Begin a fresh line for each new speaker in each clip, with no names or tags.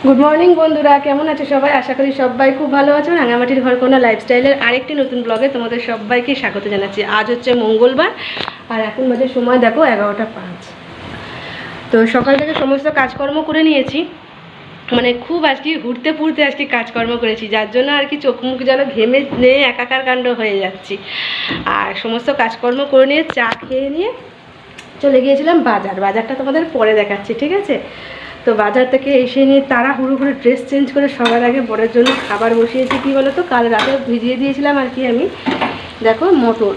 Good morning বন্ধুরা, কেমন আছে সবাই? আশা করি সবাই খুব ভালো আছো। রাঙামাটির ঘরকোনা লাইফস্টাইলের আরেকটি নতুন ব্লগে তোমাদের সবাইকে স্বাগত জানাচ্ছি। আজ হচ্ছে মঙ্গলবার আর এখন বাজে সময় দেখো 11টা 5। তো সকাল থেকে সমস্ত কাজকর্ম করে নিয়েছি, মানে খুব আজকে ঘুরতে ফুরতে আজকে কাজকর্ম করেছি, যার জন্য আর কি চোখ মুখ যেন ঘেমে নিয়ে একাকার কাণ্ড হয়ে যাচ্ছি। আর সমস্ত কাজকর্ম করে নিয়ে চা খেয়ে নিয়ে চলে গিয়েছিলাম বাজারটা তোমাদের পরে দেখাচ্ছি, ঠিক আছে? তো বাজার থেকে এসে নিয়ে তাড়াহুড়ো করে ড্রেস চেঞ্জ করে সবার আগে বরের জন্য খাবার বসিয়েছি। কী বলো তো, কাল রাতে ভিজিয়ে দিয়েছিলাম আর কি আমি, দেখো মটর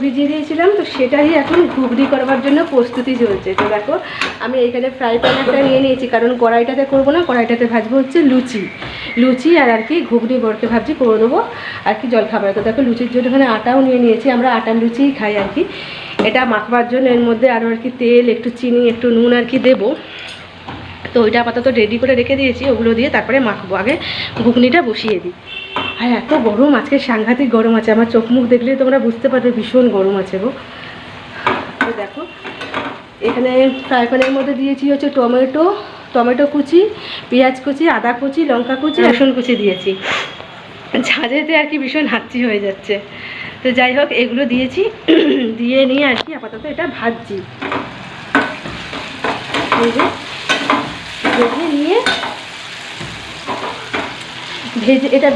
ভিজিয়ে দিয়েছিলাম, তো সেটাই এখন ঘুগনি করবার জন্য প্রস্তুতি চলছে। তো দেখো আমি এইখানে ফ্রাই প্যান একটা নিয়ে নিয়েছি, কারণ কড়াইটাতে করবো না, কড়াইটাতে ভাজবো হচ্ছে লুচি আর কি ঘুগনি বরকে ভাবছি করে দেবো আর কি জলখাবার। তো দেখো লুচির জন্য এখানে আটাও নিয়ে নিয়েছি, আমরা আটার লুচিই খাই আর কি। এটা মাখবার জন্য এর মধ্যে আরও আর কি তেল, একটু চিনি, একটু নুন আর কি দেবো। তো ওইটা আপাতত রেডি করে রেখে দিয়েছি, ওগুলো দিয়ে তারপরে মাখবো। আগে ঘুগনিটা বসিয়ে দিই। আর এত গরম আজকে, সাংঘাতিক গরম আছে, আমার চোখ মুখ দেখলে তোমরা বুঝতে পারবে ভীষণ গরম আছে গো। তো দেখো এখানে ফ্রাই প্যানের মধ্যে দিয়েছি হচ্ছে টমেটো কুচি, পেঁয়াজ কুচি, আদা কুচি, লঙ্কা কুচি, রসুন কুচি দিয়েছি। ঝাঁঝেতে আর কি ভীষণ হাঁচি হয়ে যাচ্ছে। তো যাই হোক এগুলো দিয়েছি, দিয়ে নিয়ে আর কি আপাতত এটা ভাজছি।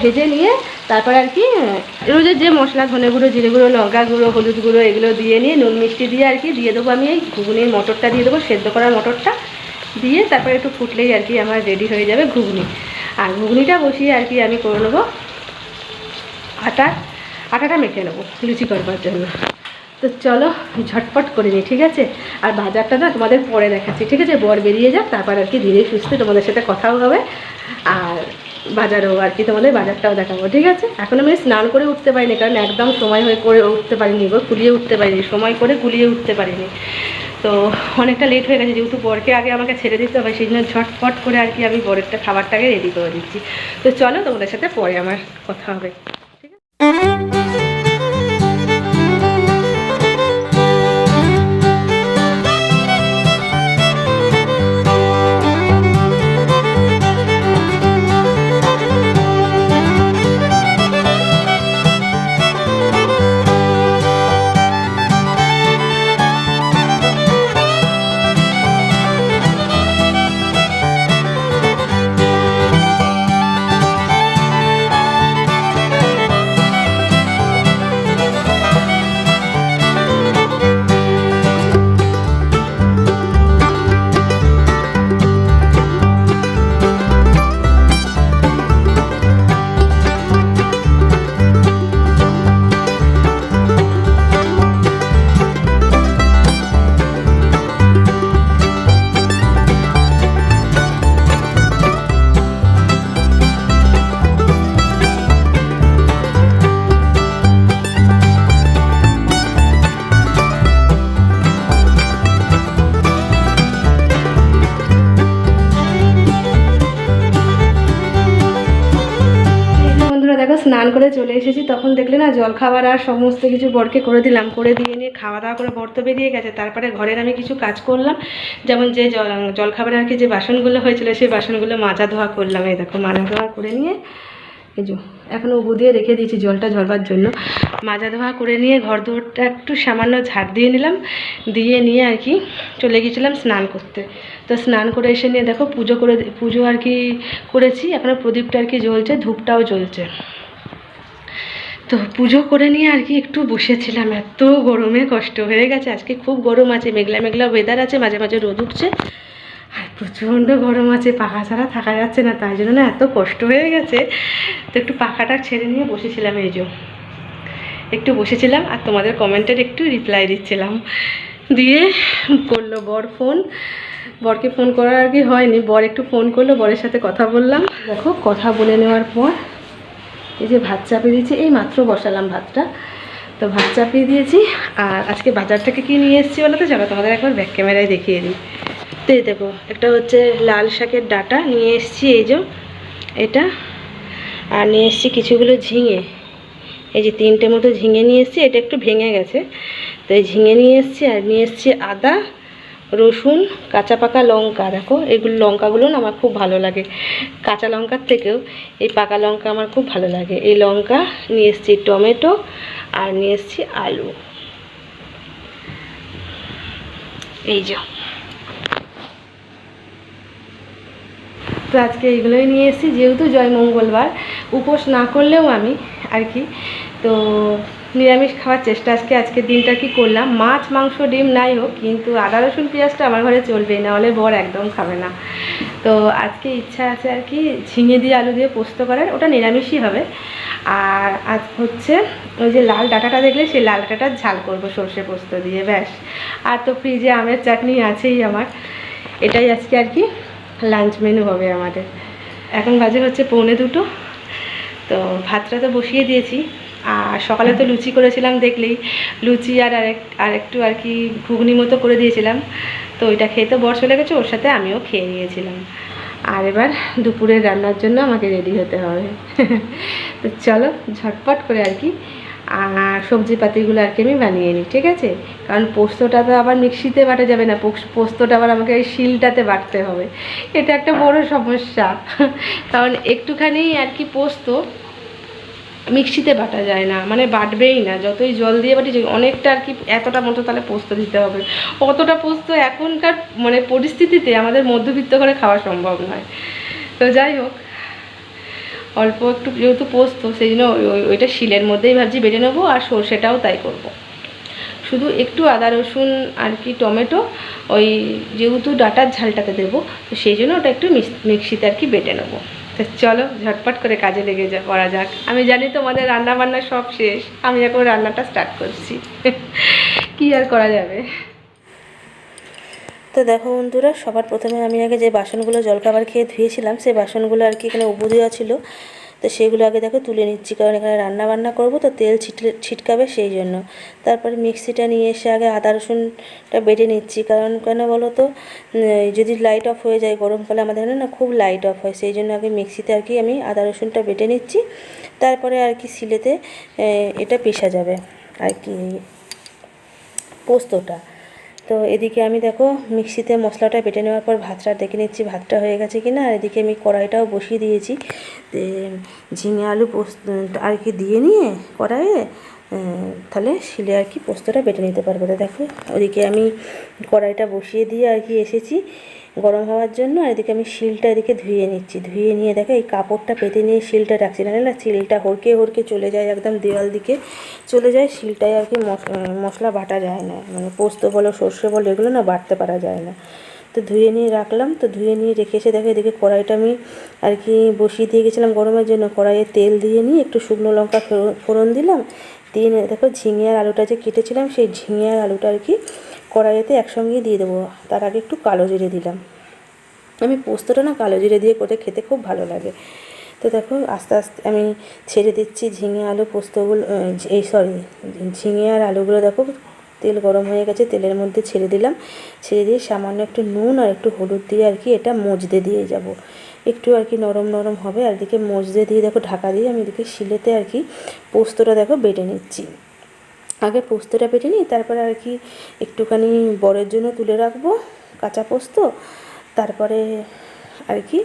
ভেজে নিয়ে তারপর আর কি রোজের যে মশলা, ধনে গুঁড়ো, জিরে গুঁড়ো, লঙ্কা গুঁড়ো, হলুদ গুঁড়ো, এগুলো দিয়ে নিয়ে নুন মিষ্টি দিয়ে আর কি দিয়ে দেবো আমি এই ঘুগনির মটরটা দিয়ে দেবো, সেদ্ধ করা মটরটা দিয়ে তারপরে একটু ফুটলেই আর কি আমার রেডি হয়ে যাবে ঘুগনি। আর ঘুগনিটা বসিয়ে আর কি আমি করে নেবো আটাটা মেখে নেবো লুচি করবার জন্য। তো চলো ঝটপট করে নিই, ঠিক আছে? আর বাজারটা না তোমাদের পরে দেখাচ্ছি, ঠিক আছে? বর বেরিয়ে যাক, তারপর আর কি ধীরে সুস্থে তোমাদের সাথে কথাও হবে, আর বাজারও আর কি তোমাদের বাজারটাও দেখাবো, ঠিক আছে? এখন আমি স্নান করে উঠতে পারিনি, কারণ একদম সময় হয়ে করে উঠতে পারিনি গো, কুলিয়ে উঠতে পারিনি, সময় করে কুলিয়ে উঠতে পারিনি। তো অনেকটা লেট হয়ে গেছে, যেহেতু বরকে আগে আমাকে ছেড়ে দিতে হবে, সেই জন্য ঝটপট করে আর কি আমি বরেরটা খাবারটাকে রেডি করে দিচ্ছি। তো চলো তোমাদের সাথে পরে আমার কথা হবে, ঠিক আছে? দেখো স্নান করে চলে এসেছি, তখন দেখলে না জলখাবার আর সমস্ত কিছু বরকে করে দিলাম, করে দিয়ে নিয়ে খাওয়া দাওয়া করে বর তো বেরিয়ে গেছে। তারপরে ঘরের আমি কিছু কাজ করলাম, যেমন যে জলখাবার আর কি যে বাসনগুলো হয়েছিল সেই বাসনগুলো মাজা ধোয়া করলাম। এই দেখো মাজা ধোয়া করে নিয়ে এই যে এখনও উবু দিয়ে রেখে দিয়েছি জলটা ঝরবার জন্য। মাজা ধোয়া করে নিয়ে ঘর দুয়ারটা একটু সামান্য ঝাড় দিয়ে নিলাম, দিয়ে নিয়ে আর কি চলে গিয়েছিলাম স্নান করতে। তো স্নান করে এসে নিয়ে দেখো পুজো আর কি করেছি, এখনও প্রদীপটা আর কি জ্বলছে, ধূপটাও জ্বলছে। তো পুজো করে নিয়ে আর কি একটু বসেছিলাম, এত গরমে কষ্ট হয়ে গেছে। আজকে খুব গরম আছে, মেঘলা মেঘলা ওয়েদার আছে, মাঝে মাঝে রোদ উঠছে, আর প্রচণ্ড গরম আছে, পাখা ছাড়া থাকা যাচ্ছে না, তাই জন্য না এত কষ্ট হয়ে গেছে। তো একটু পাখাটা ছেড়ে নিয়ে বসেছিলাম, এই যে একটু বসেছিলাম আর তোমাদের কমেন্টের একটু রিপ্লাই দিচ্ছিলাম। দিয়ে করলো বর ফোন, বরকে ফোন করার আর কি হয়নি, বর একটু ফোন করলো, বরের সাথে কথা বললাম। দেখো কথা বলে নেওয়ার পর এই যে ভাত চাপিয়ে দিয়েছি, এই মাত্র বসালাম ভাতটা, তো ভাত চাপিয়ে দিয়েছি। আর আজকে বাজার থেকে কী নিয়ে এসেছি বলো তো, চলো তোমাদের একবার ব্যাক ক্যামেরায় দেখিয়ে দিই। তো এই দেখো একটা হচ্ছে লাল শাকের ডাঁটা নিয়ে এসেছি, এই যে এটা, আর নিয়ে এসেছি কিছুগুলো ঝিঙে, এই যে 3টে মতো ঝিঙে নিয়ে এসেছি, এটা একটু ভেঙে গেছে, তো এই ঝিঙে নিয়ে এসেছি। আর নিয়ে এসেছি আদা, রসুন, কাঁচা পাকা লঙ্কা, দেখো এগুলো লঙ্কাগুলো না আমার খুব ভালো লাগে, কাঁচা লঙ্কার থেকেও এই পাকা লঙ্কা আমার খুব ভালো লাগে। এই লঙ্কা নিয়ে এসেছি, টমেটো আর নিয়ে এসেছি আলু। এই যে তো আজকে এইগুলোই নিয়ে এসেছি, যেহেতু জয় মঙ্গলবার, উপোস না করলেও আমি আর কি তো নিরামিষ খাওয়ার চেষ্টা আজকের দিনটা কি করলাম। মাছ মাংস ডিম নাই হোক, কিন্তু আদা রসুন পেঁয়াজটা আমার ঘরে চলবেই, না হলে বর একদম খাবে না। তো আজকে ইচ্ছা আছে আর কি ঝিঙে দিয়ে আলু দিয়ে পোস্ত করার, ওটা নিরামিষই হবে। আর আজ হচ্ছে ওই যে লাল ডাঁটাটা দেখলে, সেই লাল ডাঁটাটার ঝাল করব সর্ষে পোস্ত দিয়ে, ব্যাস। আর তো ফ্রিজে আমের চাটনি আছেই আমার। এটাই আজকে আর কি লাঞ্চ মেনু হবে আমাদের। এখন বাজে হচ্ছে 1:45। তো ভাতটা তো বসিয়ে দিয়েছি। আর সকালে তো লুচি করেছিলাম দেখলেই, লুচি আর আরেকটু আর কি ঘুগনি মতো করে দিয়েছিলাম। তো ওইটা খেয়ে তো বর চলে গেছে, ওর সাথে আমিও খেয়ে নিয়েছিলাম। আর এবার দুপুরের রান্নার জন্য আমাকে রেডি হতে হবে। তো চলো ঝটপট করে আর কি সবজিপাতিগুলো আর কি আমি বানিয়ে নিই, ঠিক আছে? কারণ পোস্তটা তো আবার মিক্সিতে বাটা যাবে না, পোস্তটা আবার আমাকে এই শিলটাতে বাটতে হবে। এটা একটা বড় সমস্যা। কারণ একটুখানি আর কি পোস্ত মিক্সিতে বাটা যায় না, মানে বাটবেই না, যতই জল দিয়ে বাটি অনেকটা আর কি, এতটা মতো তাহলে পোস্ত দিতে হবে। অতটা পোস্ত এখনকার মানে পরিস্থিতিতে আমাদের মধ্যবিত্ত করে খাওয়া সম্ভব নয়। তো যাই হোক, অল্প একটু যেহেতু পোস্ত, সেই জন্য ওইটা শিলের মধ্যেই ভাবছি বেটে নেবো। আর সর্ষেটাও তাই করব। শুধু একটু আদা রসুন আর কি টমেটো, ওই যেহেতু ডাঁটার ঝালটাতে দেবো, তো সেই জন্য ওটা একটু মিক্সিতে আর কি বেটে নেবো। তো চলো ঝটপট করে কাজে লেগে করা যাক। আমি জানি তোমাদের রান্না বান্না সব শেষ, আমি এখন রান্নাটা স্টার্ট করছি। কি আর করা যাবে। তো দেখো বন্ধুরা, সবার প্রথমে আমি আগে যে বাসনগুলো জলখাবার খেয়ে ধুয়েছিলাম, সেই বাসনগুলো আর কি এখানে উবু দেওয়া ছিল, তো সেগুলো আগে দেখো তুলে নিচ্ছি, কারণ এখানে রান্না বান্না করবো তো তেল ছিটকাবে সেই জন্য। তারপরে মিক্সিটা নিয়ে এসে আগে আদা রসুনটা বেটে নিচ্ছি, কারণ কেন বলো তো, যদি লাইট অফ হয়ে যায় গরমকালে আমাদের এখানে না খুব লাইট অফ হয়, সেই জন্য আগে মিক্সিতে আর কি আমি আদা রসুনটা বেটে নিচ্ছি। তারপরে আর কি শিলেতে এটা পেশা যাবে আর কি পোস্তটা। তো এদিকে আমি দেখো মিক্সিতে মশলাটা বেটে নেওয়ার পর ভাতটা দেখে নিচ্ছি ভাতটা হয়ে গেছে কিনা। আর এদিকে আমি কড়াইটাও বসিয়ে দিয়েছি, ঝিঙে আলু পোস্ত আর কি দিয়ে নিয়ে কড়াইয়ে তাহলে শিলে আর কি পোস্তটা বেটে নিতে পারবো। তো দেখো ওদিকে আমি কড়াইটা বসিয়ে দিয়ে আর কি এসেছি গরম হওয়ার জন্য। আর এদিকে আমি শিলটা এদিকে ধুয়ে নিচ্ছি, ধুয়ে নিয়ে দেখো এই কাপড়টা পেতে নিয়ে শিলটা রাখছি, না শিলটা হড়কে হড়কে চলে যায়, একদম দেওয়াল দিকে চলে যায় শিলটায় আর কি। মশলা বাটা যায় না, মানে পোস্ত বলো সর্ষে বলো এগুলো না বাটতে পারা যায় না। তো ধুয়ে নিয়ে রাখলাম, তো ধুয়ে নিয়ে রেখে এসে দেখো এদিকে কড়াইটা আমি আর কি বসিয়ে দিয়ে গেছিলাম গরমের জন্য। কড়াইয়ে তেল দিয়ে নিয়ে একটু শুকনো লঙ্কা ফোড়ন দিলাম, দিয়ে দেখো ঝিঙে আর আলুটা যে কেটেছিলাম সেই ঝিঙে আর আলুটা আর কি কড়াইতে একসঙ্গে দিয়ে দেবো। তার আগে একটু কালো জিরে দিলাম, আমি পোস্তটা না কালো জিরে দিয়ে করে খেতে খুব ভালো লাগে। তো দেখো আস্তে আস্তে আমি ছেড়ে দিচ্ছি ঝিঙে আলু পোস্তগুলো, ঝিঙে আর আলুগুলো দেখো তেল গরম হয়ে গেছে, তেলের মধ্যে ছেড়ে দিলাম। ছেড়ে দিয়ে সামান্য একটু নুন আর একটু হলুদ দিয়ে আর কি এটা মজতে দিয়ে যাব, একটু আর কি নরম নরম হবে। আর এদিকে মজতে দিয়ে দেখো ঢাকা দিয়ে আমি এদিকে শিলেতে আর কি পোস্তটা দেখো বেটে নিচ্ছি। আগে পোস্তটা বেটে নিই, তারপরে আর কি একটুখানি বরের জন্য তুলে রাখবো কাঁচা পোস্ত, তারপরে আর কি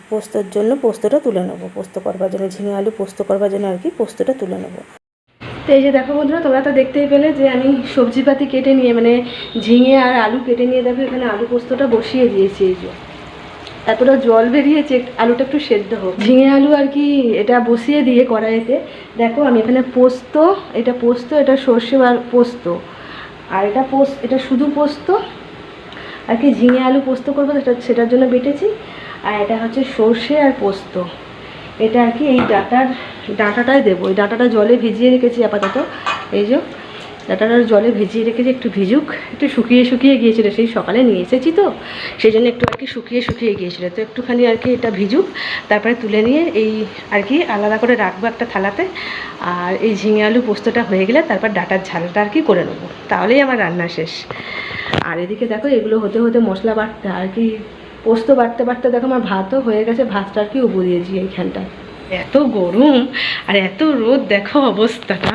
পোস্তর জন্য পোস্তটা তুলে নেবো, পোস্ত করবার জন্য ঝিঙে আলু পোস্ত করবার জন্য আর কি পোস্তটা তুলে নেবো। তো এই যে দেখো বন্ধুরা, তোমরা তো দেখতেই পেলে যে আমি সবজিপাতি কেটে নিয়ে মানে ঝিঙে আর আলু কেটে নিয়ে দেখো এখানে আলু পোস্তটা বসিয়ে দিয়েছি। এই যে এতটা জল বেরিয়েছে, আলুটা একটু সেদ্ধ হোক। ঝিঙে আলু আর কি এটা বসিয়ে দিয়ে কড়াইতে দেখো আমি এখানে পোস্ত, এটা সর্ষে পোস্ত, আর এটা শুধু পোস্ত আর কি ঝিঙে আলু পোস্ত করবো সেটার জন্য বেটেছি। আর এটা হচ্ছে সর্ষে আর পোস্ত, এটা আর কি এই ডাঁটাটাই দেবো। এই ডাঁটাটা জলে ভিজিয়ে রেখেছি আপাতত, এই যে ডাঁটাটা জলে ভিজিয়ে রেখেছি, একটু ভিজুক, একটু শুকিয়ে গিয়েছিলো, সেই সকালে নিয়ে এসেছি তো সেই জন্য একটু আর কি শুকিয়ে গিয়েছিলো। তো একটুখানি আর কি এটা ভিজুক, তারপরে তুলে নিয়ে এই আর কি আলাদা করে রাখবো একটা থালাতে। আর এই ঝিঙে আলু পোস্তটা হয়ে গেলে তারপর ডাঁটার ঝালটা আর কি করে নেবো, তাহলেই আমার রান্না শেষ। আর এদিকে দেখো এগুলো হতে হতে মশলা বাটতে আর কি পোস্ত বাটতে দেখো আমার ভাতও হয়ে গেছে, ভাতটা আর কি উবু দিয়েছি এইখানটা। এত গরম আর এত রোদ, দেখো অবস্থাটা,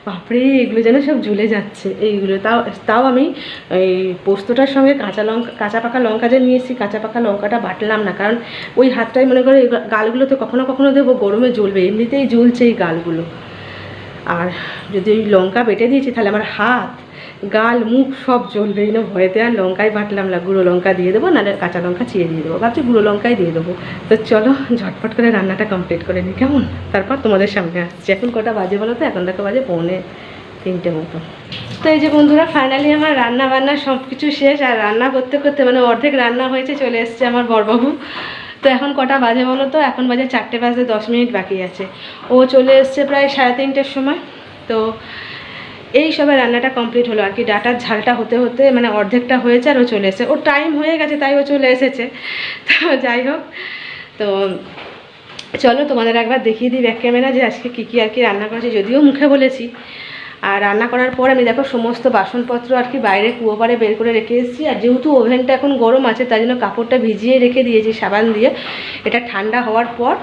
বাপরে এগুলো যেন সব ঝুলে যাচ্ছে এইগুলো। তাও তাও আমি এই পোস্তটার সঙ্গে কাঁচা পাকা লঙ্কা যে নিয়েছি, কাঁচা পাকা লঙ্কাটা বাটলাম না, কারণ ওই হাতটাই মনে করে গালগুলো তো কখনো কখনো দেবো, গরমে জ্বলবে, এমনিতেই জ্বলছে এই গালগুলো। আর যদি ওই লঙ্কা বেটে দিয়েছি তাহলে আমার হাত, গাল, মুখ সব জ্বলবে। এই না ভয়েতে আর লঙ্কাই বাটলাম না, গুঁড়ো লঙ্কা দিয়ে দেবো, নাহলে কাঁচা লঙ্কা চিড়ে দিয়ে দেবো। ভাবছি গুঁড়ো লঙ্কাই দিয়ে দেবো। তো চলো ঝটপট করে রান্নাটা কমপ্লিট করে নিই, কেমন? তারপর তোমাদের সামনে আসছি। এখন কটা বাজে বলো তো? এখন দেখো বাজে 2:45 মতো। তো এই যে বন্ধুরা, ফাইনালি আমার রান্না বান্না সব কিছু শেষ। আর রান্না করতে করতে মানে অর্ধেক রান্না হয়েছে, চলে এসছে আমার বড়বাবু। তো এখন কটা বাজে বলো তো? এখন বাজে 4:10 বাকি আছে। ও চলে এসছে প্রায় 3:30টার সময়। তো এই সবে রান্নাটা কমপ্লিট হলো আর কি। ডাটার ঝালটা হতে হতে মানে অর্ধেকটা হয়েছে আর ও চলে এসেছে। ওর টাইম হয়ে গেছে তাই ও চলে এসেছে। তো যাই হোক, তো চলো তোমাদের একবার দেখিয়ে দিই ব্যাক ক্যামেরা যে আজকে কী কী আর কি রান্না করেছি, যদিও মুখে বলেছি। আর রান্না করার পর আমি দেখো সমস্ত বাসনপত্র আর কি বাইরে কুয়ো পাড়ে বের করে রেখে এসেছি। আর যেহেতু ওভেনটা এখন গরম আছে তাই জন্য কাপড়টা ভিজিয়ে রেখে দিয়েছি সাবান দিয়ে। এটা ঠান্ডা হওয়ার পর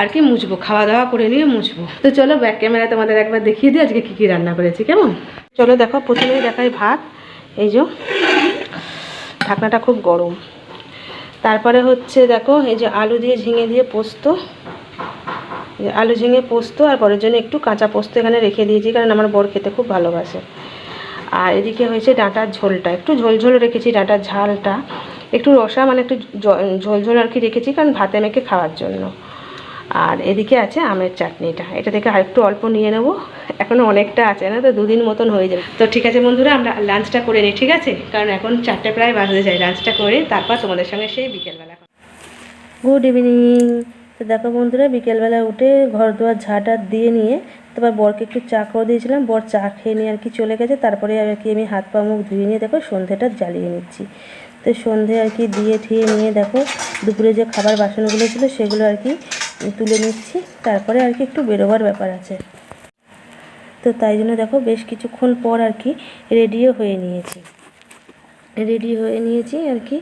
আর কি মুছবো, খাওয়া দাওয়া করে নিয়ে মুছবো। তো চলো ব্যাক ক্যামেরা তোমাদের একবার দেখিয়ে দিই আজকে কী কী রান্না করেছি, কেমন? চলো দেখো, প্রথমেই দেখাই ভাত। এই যে ঢাকনাটা খুব গরম। তারপরে হচ্ছে দেখো এই যে আলু দিয়ে ঝিঙে দিয়ে পোস্ত, আলু ঝিঙে পোস্ত। আর পরের জন্য একটু কাঁচা পোস্ত এখানে রেখে দিয়েছি, কারণ আমার বর খেতে খুব ভালোবাসে। আর এদিকে হয়েছে ডাঁটার ঝোলটা, একটু ঝোলঝোল রেখেছি। ডাঁটার ঝালটা একটু রসা মানে একটু ঝোলঝোল আর কি রেখেছি, কারণ ভাতে মেখে খাওয়ার জন্য। আর এদিকে আছে আমের চাটনিটা, এটা থেকে আরেকটু অল্প নিয়ে নেবো, এখনও অনেকটা আছে না, তো 2 দিন মতন হয়ে যাবে। তো ঠিক আছে বন্ধুরা, আমরা লাঞ্চটা করে নিই, ঠিক আছে? কারণ এখন 4টে প্রায় বাজতে যায়। লাঞ্চটা করে তারপর তোমাদের সঙ্গে সেই বিকেলবেলা। Good evening. তো দেখো বন্ধুরা, বিকেলবেলা উঠে ঘর দুয়ার ঝাঁটার দিয়ে নিয়ে তারপর বরকে একটু চা করে দিয়েছিলাম। বর চা খেয়ে নিয়ে আর কি চলে গেছে। তারপরে আর কি আমি হাত পা মুখ ধুয়ে নিয়ে দেখো সন্ধ্যেটা জ্বালিয়ে নিচ্ছি। তো সন্ধ্যে আর কি দিয়ে ঠিয়ে নিয়ে দেখো দুপুরে যে খাবার বাসনগুলো ছিল সেগুলো আর কি তুলে নিচ্ছি। তারপরে আর কি একটু বেরোবার ব্যাপার আছে, তো তাই জন্য দেখো বেশ কিছুক্ষণ পর আর কি রেডিও হয়ে নিয়েছি আর কি।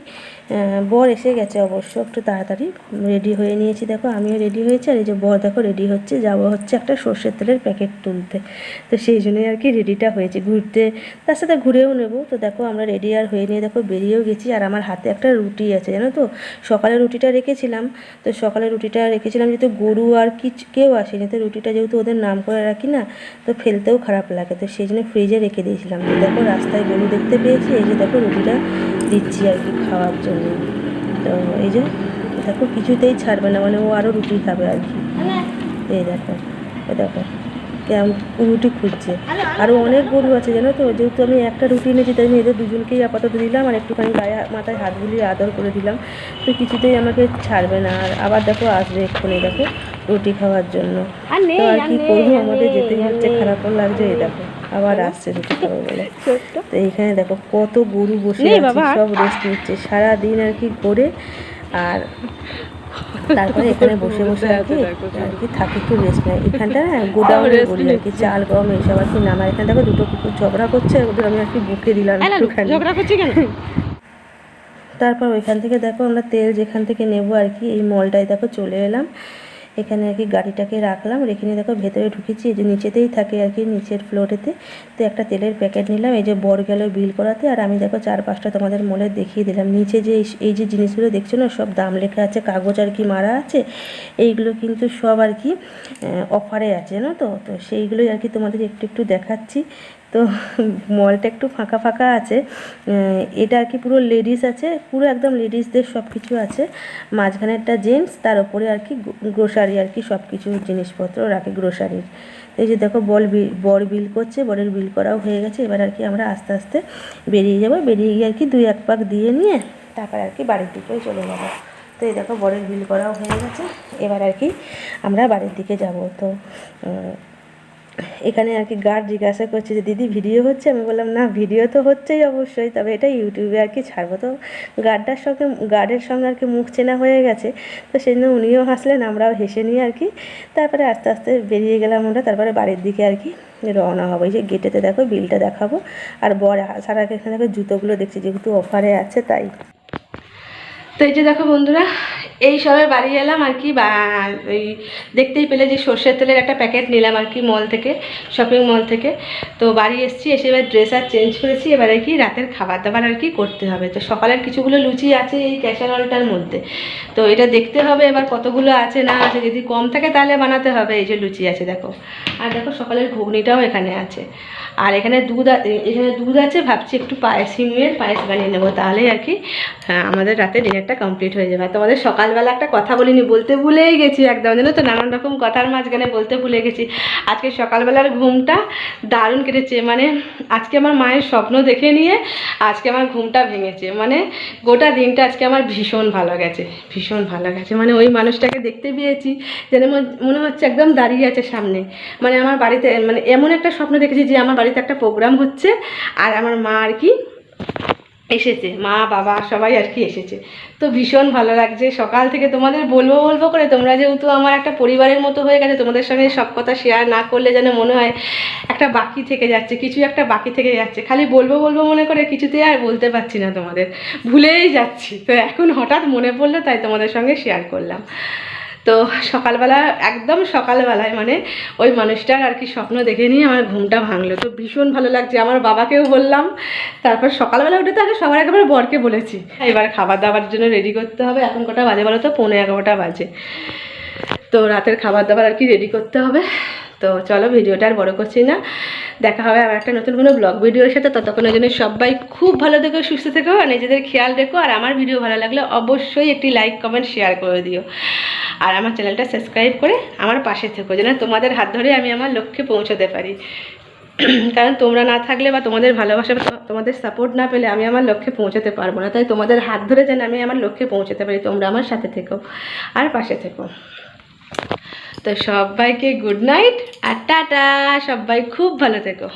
বর এসে গেছে অবশ্য একটু তাড়াতাড়ি। রেডি হয়ে নিয়েছি দেখো, আমিও রেডি হয়েছি। আর এই যে বর দেখো রেডি হচ্ছে, যাবো হচ্ছে একটা সর্ষের তেলের প্যাকেট তুলতে। তো সেই জন্যই আর কি রেডিটা হয়েছে, ঘুরতে তার সাথে ঘুরেও নেব। তো দেখো আমরা রেডি আর হয়ে নিয়ে দেখো বেরিয়েও গেছি। আর আমার হাতে একটা রুটি আছে জানো তো, সকালে রুটিটা রেখেছিলাম। তো সকালে রুটিটা রেখেছিলাম যেহেতু গরু আর কি কেউ আসেনি, তো রুটিটা যেহেতু ওদের নাম করে রাখি না, তো ফেলতেও খারাপ লাগে, তো সেই জন্য ফ্রিজে রেখে দিয়েছিলাম। তো দেখো রাস্তায় গরু দেখতে পেয়েছি, এই যে দেখো রুটিটা দিচ্ছি আর কি খাওয়ার জন্য। তো এই যে দেখো কিছুতেই ছাড়বে না, মানে ও আরও রুটি খাবে আর কি। এই দেখো কেমন রুটি খুঁজছে। আরও অনেক গরু আছে জানো তো, যেহেতু আমি একটা রুটি এনেছি তাই আমি এদের দুজনকেই আপাতত দিলাম আর একটুখানি গায়ে মাথায় হাত বুলিয়ে আদর করে দিলাম। তো কিছুতেই আমাকে ছাড়বে না। আর আবার দেখো আসবে এক্ষুনি দেখো রুটি খাওয়ার জন্য। তো আর কি করবো, আমাদের যেতেই হচ্ছে, খারাপও লাগছে। এই দেখো আবার আসছে রুটি খাবো বলে। তো এইখানে দেখো কত গরু বসে আছে, সব রেস্ট নিচ্ছে সারাদিন আর কি করে। আর তারপরে এখানে বসে বসে আর কি থাকে, একটু রেস্ট নেয়। এখানটা গোডাউনে বলি আর কি, চাল গম এইসব আর কি নামার। এখানে দেখো দুটো কুকুর ঝগড়া করছে, ওদের আমি আর কি বুকে দিলাম একটুখানি। ঝগড়া করছে কেন? তারপর ওইখান থেকে দেখো আমরা তেল যেখান থেকে নেবো আর কি, এই মলটায় দেখো চলে এলাম। এখানে আর কি গাড়িটাকে রাখলাম, রেখে নিয়ে দেখো ভেতরে ঢুকেছি। এই যে নিচেতেই থাকে আর কি, নিচের ফ্লোরেতে। তো একটা তেলের প্যাকেট নিলাম। এই যে বর গেল বিল করাতে, আর আমি দেখো 4-5টা তোমাদের মলে দেখিয়ে দিলাম। নিচে যে এই যে জিনিসগুলো দেখছো না, সব দাম লেখা আছে, কাগজ আর কি মারা আছে। এইগুলো কিন্তু সব আর কি অফারে আছে জানো তো। তো সেইগুলোই আর কি তোমাদের একটু একটু দেখাচ্ছি। তো মলটা একটু ফাঁকা ফাঁকা আছে। এটা আর কি পুরো লেডিস আছে, পুরো একদম লেডিসদের সব কিছু আছে। মাঝখানে একটা জেন্টস, তার উপরে আর কি গ্রোসারি আর কি সব কিছু জিনিসপত্র রাখে গ্রোসারির। এই যে দেখো বর বিল করছে, বরের বিল করাও হয়ে গেছে। এবার আর কি আমরা আস্তে আস্তে বেরিয়ে যাব। বেরিয়ে গিয়ে আর কি 2-1 পাক দিয়ে নিয়ে তারপর আর কি বাড়ির দিকেও চলে যাবো। তো এই দেখো বরের বিল করাও হয়ে গেছে। এবার আর কি আমরা বাড়ির দিকে যাব। তো এখানে আর কি গার্ড জিজ্ঞাসা করছে যে দিদি ভিডিও হচ্ছে? আমি বললাম না, ভিডিও তো হচ্ছেই অবশ্যই, তবে এটা ইউটিউবে আর কি ছাড়বো। তো গার্ডের সঙ্গে আর কি মুখ চেনা হয়ে গেছে, তো সেই জন্য উনিও হাসলেন, আমরাও হেসে নিয়ে আর কি তারপরে আস্তে আস্তে বেরিয়ে গেলাম আমরা। তারপরে বাড়ির দিকে আর কি রওনা হবো। এই যে গেটেতে দেখো বিলটা দেখাবো। আর বর আসার আগে এখানে দেখো জুতোগুলো দেখছি, যেহেতু অফারে আছে তাই। তো এই যে দেখো বন্ধুরা, এই সবে বাড়ি এলাম আর কি, ওই দেখতেই পেলে যে সর্ষের তেলের একটা প্যাকেট নিলাম আর কি মল থেকে, শপিং মল থেকে। তো বাড়ি এসেছি, এসে এবার ড্রেস আর চেঞ্জ করেছি, এবার আর কি রাতের খাবার দাবার আর কি করতে হবে। তো সকালের কিছুগুলো লুচি আছে এই ক্যাসারোলটার মধ্যে, তো এটা দেখতে হবে এবার কতগুলো আছে না আছে, যদি কম থাকে তাহলে বানাতে হবে। এই যে লুচি আছে দেখো, আর দেখো সকালের ঘুগনিটাও এখানে আছে, আর এখানে দুধ আছে, ভাবছি একটু সিমের পায়েস বানিয়ে নেবো, তাহলে আর কি আমাদের রাতে ডিনারটা কমপ্লিট হয়ে যাবে। তোমাদের সকালবেলা একটা কথা বলিনি, বলতে ভুলেই গেছি একদম, জানো তো, নানান রকম কথার মাঝখানে বলতে ভুলে গেছি। আজকে সকালবেলার ঘুমটা দারুণ কেটেছে, মানে আজকে আমার মায়ের স্বপ্ন দেখে নিয়ে আজকে আমার ঘুমটা ভেঙেছে, মানে গোটা দিনটা আজকে আমার ভীষণ ভালো গেছে, ভীষণ ভালো গেছে। মানে ওই মানুষটাকে দেখতে পেয়েছি, যেন মনে হচ্ছে একদম দাঁড়িয়ে আছে সামনে, মানে আমার বাড়িতে, মানে এমন একটা স্বপ্ন দেখেছি যে আমার বাড়িতে একটা প্রোগ্রাম হচ্ছে আর আমার মা আর কি এসেছে, মা বাবা সবাই আর কি এসেছে। তো ভীষণ ভালো লাগছে। সকাল থেকে তোমাদের বলবো করে, তোমরা যেহেতু আমার একটা পরিবারের মতো হয়ে গেছে, তোমাদের সঙ্গে সব কথা শেয়ার না করলে যেন মনে হয় একটা বাকি থেকে যাচ্ছে, কিছু একটা বাকি থেকে যাচ্ছে, খালি বলবো মনে করে কিছুতেই আর বলতে পারছি না, তোমাদের ভুলেই যাচ্ছি। তো এখন হঠাৎ মনে পড়লো, তাই তোমাদের সঙ্গে শেয়ার করলাম। তো সকালবেলা, একদম সকালবেলায় মানে ওই মানুষটার আর কি স্বপ্ন দেখে নিয়ে আমার ঘুমটা ভাঙলো। তো ভীষণ ভালো লাগছে, আমার বাবাকেও বললাম, তারপর সকালবেলা উঠে তো আগে সবার একেবারে বরকে বলেছি। এবার খাবার দাবার জন্য রেডি করতে হবে। এখন কটা বাজে বলো তো? 11:15 বাজে। তো রাতের খাবার দাবার আর কি রেডি করতে হবে। তো চলো ভিডিওটা আর বড় করছি না, দেখা হবে আবার একটা নতুন কোনো ব্লগ ভিডিওর সাথে। ততক্ষণের জন্য সবাই খুব ভালো থেকো, সুস্থ থেকো, আর নিজেদের খেয়াল রেখো। আর আমার ভিডিও ভালো লাগলে অবশ্যই একটি লাইক কমেন্ট শেয়ার করে দিও, আর আমার চ্যানেলটা সাবস্ক্রাইব করে আমার পাশে থেকো, যেন তোমাদের হাত ধরে আমি আমার লক্ষ্যে পৌঁছতে পারি। কারণ তোমরা না থাকলে বা তোমাদের ভালোবাসা বা তোমাদের সাপোর্ট না পেলে আমি আমার লক্ষ্যে পৌঁছতে পারবো না। তাই তোমাদের হাত ধরে যেন আমি আমার লক্ষ্যে পৌঁছতে পারি, তোমরা আমার সাথে থেকো আর পাশে থেকো। তো সবাইকে গুড নাইট আর টাটা, সবাই খুব ভালো থেকো।